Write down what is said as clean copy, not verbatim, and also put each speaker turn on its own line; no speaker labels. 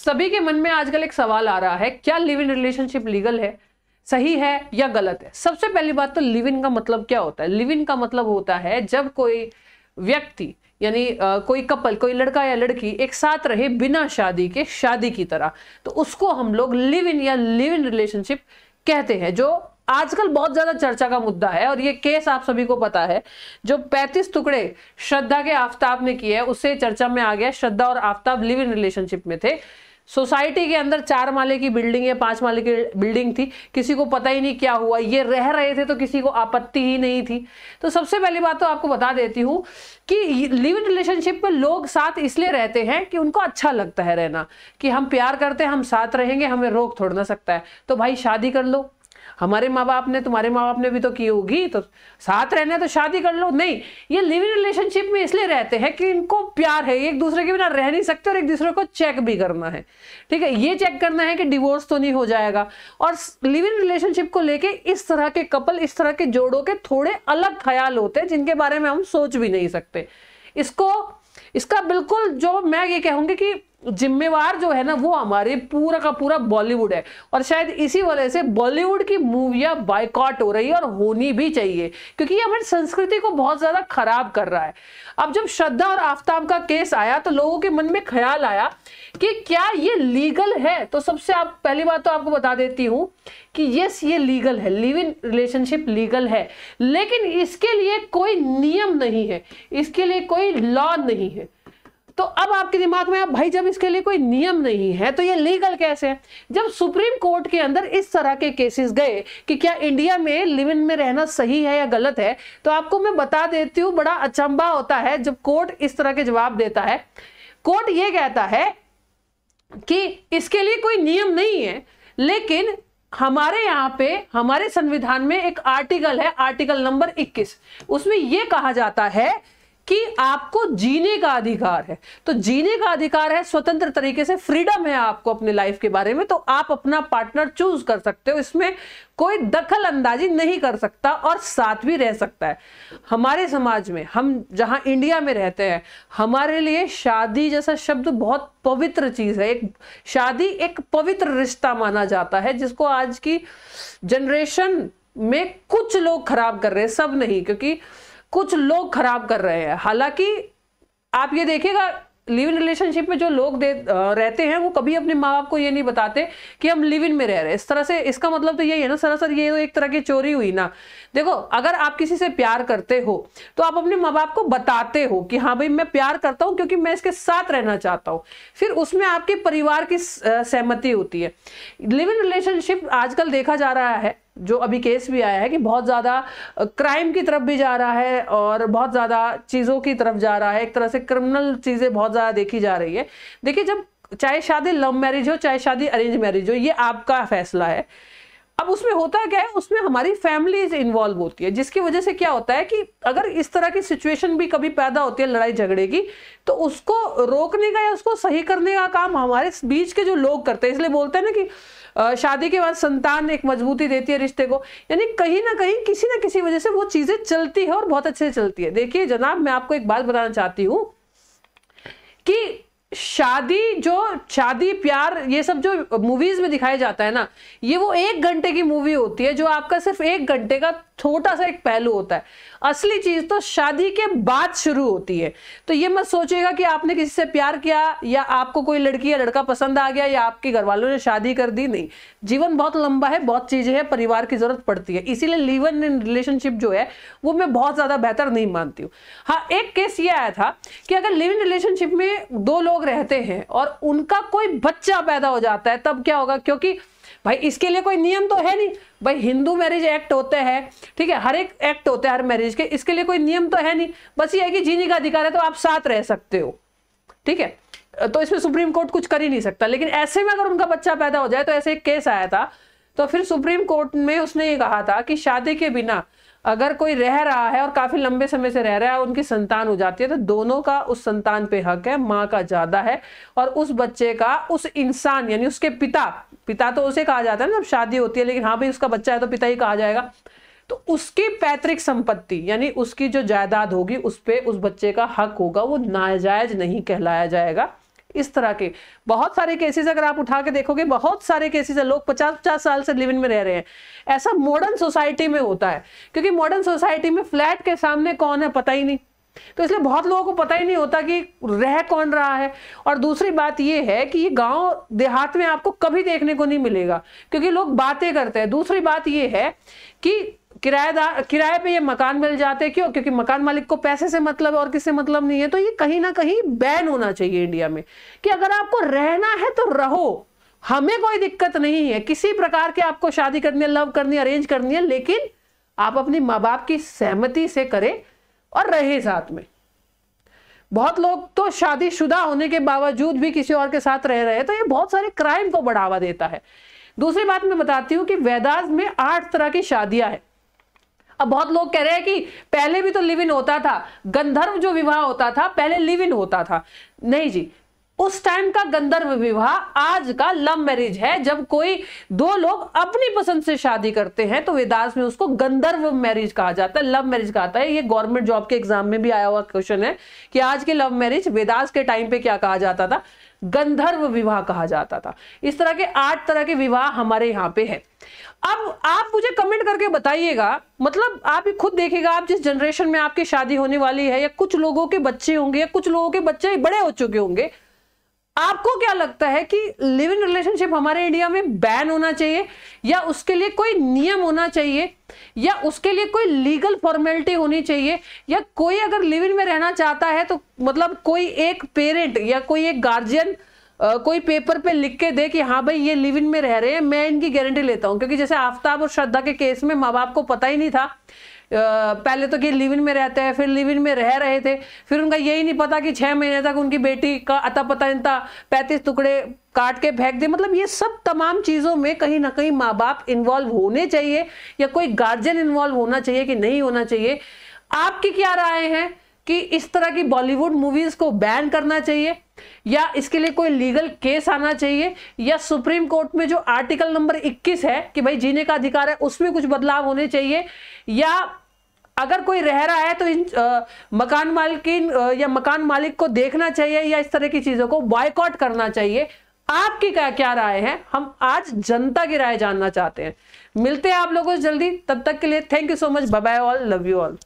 सभी के मन में आजकल एक सवाल आ रहा है, क्या लिव इन रिलेशनशिप लीगल है, सही है या गलत है। सबसे पहली बात तो लिव इन का मतलब क्या होता है। लिव इन का मतलब होता है जब कोई व्यक्ति यानी कोई कपल, कोई लड़का या लड़की एक साथ रहे बिना शादी के, शादी की तरह, तो उसको हम लोग लिव इन या लिव इन रिलेशनशिप कहते हैं, जो आजकल बहुत ज्यादा चर्चा का मुद्दा है। और ये केस आप सभी को पता है, जो 35 टुकड़े श्रद्धा के आफ्ताब ने किए, उससे चर्चा में आ गया। श्रद्धा और आफ्ताब लिव इन रिलेशनशिप में थे। सोसाइटी के अंदर 4 माले की बिल्डिंग या 5 माले की बिल्डिंग थी, किसी को पता ही नहीं क्या हुआ, ये रह रहे थे तो किसी को आपत्ति ही नहीं थी। तो सबसे पहली बात तो आपको बता देती हूं कि लिव इन रिलेशनशिप में लोग साथ इसलिए रहते हैं कि उनको अच्छा लगता है रहना, कि हम प्यार करते हैं, हम साथ रहेंगे, हमें रोक थोड़ ना सकता है। तो भाई शादी कर लो, हमारे माँ बाप ने, तुम्हारे माँ बाप ने भी तो की होगी, तो साथ रहना है तो शादी कर लो। नहीं, ये लिव इन रिलेशनशिप में इसलिए रहते हैं कि इनको प्यार है, एक दूसरे के बिना रह नहीं सकते, और एक दूसरे को चेक भी करना है। ठीक है, ये चेक करना है कि डिवोर्स तो नहीं हो जाएगा। और लिव इन रिलेशनशिप को लेके इस तरह के कपल, इस तरह के जोड़ों के थोड़े अलग ख्याल होते हैं, जिनके बारे में हम सोच भी नहीं सकते। इसका बिल्कुल, जो मैं ये कहूंगी कि जिम्मेवार जो है ना, वो हमारे पूरा का पूरा बॉलीवुड है। और शायद इसी वजह से बॉलीवुड की मूवियां बायकॉट हो रही है, और होनी भी चाहिए, क्योंकि ये हमारी संस्कृति को बहुत ज्यादा खराब कर रहा है। अब जब श्रद्धा और आफ्ताब का केस आया तो लोगों के मन में ख्याल आया कि क्या ये लीगल है। तो सबसे पहली बात तो आपको बता देती हूं कि यस, ये लीगल है, लिव इन रिलेशनशिप लीगल है, लेकिन इसके लिए कोई नियम नहीं है, इसके लिए कोई लॉ नहीं है। तो अब आपके दिमाग में, अब भाई जब इसके लिए कोई नियम नहीं है तो ये लीगल कैसे है। जब सुप्रीम कोर्ट के अंदर इस तरह के केसेस गए कि क्या इंडिया में लिव इन में रहना सही है या गलत है, तो आपको मैं बता देती हूं, बड़ा अचंभा होता है जब कोर्ट इस तरह के जवाब देता है। कोर्ट ये कहता है कि इसके लिए कोई नियम नहीं है, लेकिन हमारे यहाँ पे, हमारे संविधान में एक आर्टिकल है, आर्टिकल नंबर 21, उसमें यह कहा जाता है कि आपको जीने का अधिकार है। तो जीने का अधिकार है, स्वतंत्र तरीके से फ्रीडम है आपको अपने लाइफ के बारे में, तो आप अपना पार्टनर चूज कर सकते हो, इसमें कोई दखल अंदाजी नहीं कर सकता, और साथ भी रह सकता है। हमारे समाज में, हम जहां इंडिया में रहते हैं, हमारे लिए शादी जैसा शब्द बहुत पवित्र चीज है। शादी एक पवित्र रिश्ता माना जाता है, जिसको आज की जनरेशन में कुछ लोग खराब कर रहे हैं, सब नहीं, क्योंकि कुछ लोग खराब कर रहे हैं। हालांकि आप ये देखिएगा, लिव इन रिलेशनशिप में जो लोग रहते हैं, वो कभी अपने माँ बाप को ये नहीं बताते कि हम लिव इन में रह रहे हैं। इस तरह से इसका मतलब तो यही है ना, सरासर ये तो एक तरह की चोरी हुई ना। देखो, अगर आप किसी से प्यार करते हो तो आप अपने माँ बाप को बताते हो कि हाँ भाई मैं प्यार करता हूं क्योंकि मैं इसके साथ रहना चाहता हूं, फिर उसमें आपके परिवार की सहमति होती है। लिव इन रिलेशनशिप आजकल देखा जा रहा है, जो अभी केस भी आया है, कि बहुत ज्यादा क्राइम की तरफ भी जा रहा है और बहुत ज्यादा चीजों की तरफ जा रहा है, एक तरह से क्रिमिनल चीजें बहुत ज्यादा देखी जा रही है। देखिए, जब चाहे शादी लव मैरिज हो, चाहे शादी अरेंज मैरिज हो, ये आपका फैसला है। अब उसमें होता क्या है, उसमें हमारी फैमिली इन्वॉल्व होती है, जिसकी वजह से क्या होता है कि अगर इस तरह की सिचुएशन भी कभी पैदा होती है लड़ाई झगड़े की, तो उसको रोकने का या उसको सही करने का काम हमारे बीच के जो लोग करते हैं। इसलिए बोलते हैं ना कि शादी के बाद संतान एक मजबूती देती है रिश्ते को, यानी कहीं ना कहीं किसी ना किसी वजह से वो चीजें चलती है और बहुत अच्छे से चलती है। देखिए जनाब, मैं आपको एक बात बताना चाहती हूं कि शादी प्यार ये सब जो मूवीज में दिखाया जाता है ना, ये वो 1 घंटे की मूवी होती है, जो आपका सिर्फ 1 घंटे का छोटा सा एक पहलू होता है। असली चीज तो शादी के बाद शुरू होती है। तो ये मत सोचिएगा कि आपने किसी से प्यार किया, या आपको कोई लड़की या लड़का पसंद आ गया, या आपके घर वालों ने शादी कर दी। नहीं, जीवन बहुत लंबा है, बहुत चीजें हैं, परिवार की जरूरत पड़ती है। इसीलिए लिव इन रिलेशनशिप जो है वो मैं बहुत ज्यादा बेहतर नहीं मानती हूँ। हाँ, एक केस ये आया था कि अगर लिव इन रिलेशनशिप में 2 लोग रहते हैं और उनका कोई बच्चा पैदा हो जाता है, तब क्या होगा। क्योंकि भाई इसके लिए कोई नियम तो है नहीं, भाई हिंदू मैरिज एक्ट होते हैं, ठीक है, हर एक एक्ट होते हैं हर मैरिज के, इसके लिए कोई नियम तो है नहीं, बस ये है कि जीने का अधिकार है तो आप साथ रह सकते हो, ठीक है। तो इसमें सुप्रीम कोर्ट कुछ कर ही नहीं सकता। लेकिन ऐसे में अगर उनका बच्चा पैदा हो जाए, तो ऐसे एक केस आया था, तो फिर सुप्रीम कोर्ट में उसने ये कहा था कि शादी के बिना अगर कोई रह रहा है और काफी लंबे समय से रह रहा है, उनकी संतान हो जाती है, तो दोनों का उस संतान पे हक है, माँ का ज्यादा है, और उस बच्चे का उस इंसान यानी उसके पिता तो उसे कहा जाता है ना जब शादी होती है, लेकिन हाँ भाई उसका बच्चा है तो पिता ही कहा जाएगा। तो उसकी पैतृक संपत्ति यानी उसकी जो जायदाद होगी, उस पे उस बच्चे का हक होगा, वो नाजायज नहीं कहलाया जाएगा। इस तरह के बहुत सारे केसेस अगर आप उठा के देखोगे, बहुत सारे केसेस है, लोग 50-50 साल से लिव इन में रह रहे हैं। ऐसा मॉडर्न सोसाइटी में होता है, क्योंकि मॉडर्न सोसाइटी में फ्लैट के सामने कौन है पता ही नहीं, तो इसलिए बहुत लोगों को पता ही नहीं होता कि रह कौन रहा है। और दूसरी बात ये है कि ये गांव देहात में आपको कभी देखने को नहीं मिलेगा, क्योंकि लोग बातें करते हैं। दूसरी बात ये है कि किराए पे ये मकान मिल जाते हैं, क्यों? क्योंकि मकान मालिक को पैसे से मतलब है और किससे मतलब नहीं है। तो ये कहीं ना कहीं बैन होना चाहिए इंडिया में कि अगर आपको रहना है तो रहो, हमें कोई दिक्कत नहीं है किसी प्रकार के, आपको शादी करनी है, लव करनी है, अरेंज करनी है, लेकिन आप अपनी माँ बाप की सहमति से करें और रहे साथ में। बहुत लोग तो शादीशुदा होने के बावजूद भी किसी और के साथ रह रहे हैं, तो ये बहुत सारे क्राइम को बढ़ावा देता है। दूसरी बात मैं बताती हूँ कि वेदास में 8 तरह की शादियां हैं। अब बहुत लोग कह रहे हैं कि पहले भी तो लिव इन होता था, गंधर्व जो विवाह होता था पहले लिव इन होता था। नहीं जी, उस टाइम का गंधर्व विवाह आज का लव मैरिज है। जब कोई दो लोग अपनी पसंद से शादी करते हैं तो वेदास में उसको गंधर्व मैरिज कहा जाता है, लव मैरिज कहा जाता है। ये गवर्नमेंट जॉब के एग्जाम में भी आया हुआ क्वेश्चन है कि आज के लव मैरिज वेदास के टाइम पे क्या कहा जाता था? गंधर्व विवाह कहा जाता था। इस तरह के 8 तरह के विवाह हमारे यहाँ पे है। अब आप मुझे कमेंट करके बताइएगा, मतलब आप ही खुद देखिएगा, आप जिस जनरेशन में आपकी शादी होने वाली है, या कुछ लोगों के बच्चे होंगे, या कुछ लोगों के बच्चे बड़े हो चुके होंगे, आपको क्या लगता है कि लिव इन रिलेशनशिप हमारे इंडिया में बैन होना चाहिए, या उसके लिए कोई नियम होना चाहिए, या उसके लिए कोई लीगल फॉर्मेलिटी होनी चाहिए, या कोई अगर लिव इन में रहना चाहता है तो मतलब कोई एक पेरेंट या कोई एक गार्जियन कोई पेपर पे लिख के दे कि हाँ भाई ये लिव इन में रह रहे हैं, मैं इनकी गारंटी लेता हूं। क्योंकि जैसे आफ्ताब और श्रद्धा के केस में माँ बाप को पता ही नहीं था, पहले तो कि लिव इन में रहते हैं, फिर लिव इन में रह रहे थे, फिर उनका यही नहीं पता कि 6 महीने तक उनकी बेटी का अता पता नहीं था, 35 टुकड़े काट के फेंक दे। मतलब ये सब तमाम चीजों में कहीं ना कहीं माँ बाप इन्वॉल्व होने चाहिए, या कोई गार्जियन इन्वॉल्व होना चाहिए कि नहीं होना चाहिए? आपकी क्या राय है कि इस तरह की बॉलीवुड मूवीज को बैन करना चाहिए, या इसके लिए कोई लीगल केस आना चाहिए, या सुप्रीम कोर्ट में जो आर्टिकल नंबर 21 है कि भाई जीने का अधिकार है उसमें कुछ बदलाव होने चाहिए, या अगर कोई रह रहा है तो इन मकान मालिकिन या मकान मालिक को देखना चाहिए, या इस तरह की चीजों को बॉयकॉट करना चाहिए? आपकी क्या राय है? हम आज जनता की राय जानना चाहते हैं। मिलते हैं आप लोगों से जल्दी, तब तक के लिए thank you so much, bye bye all, love you all.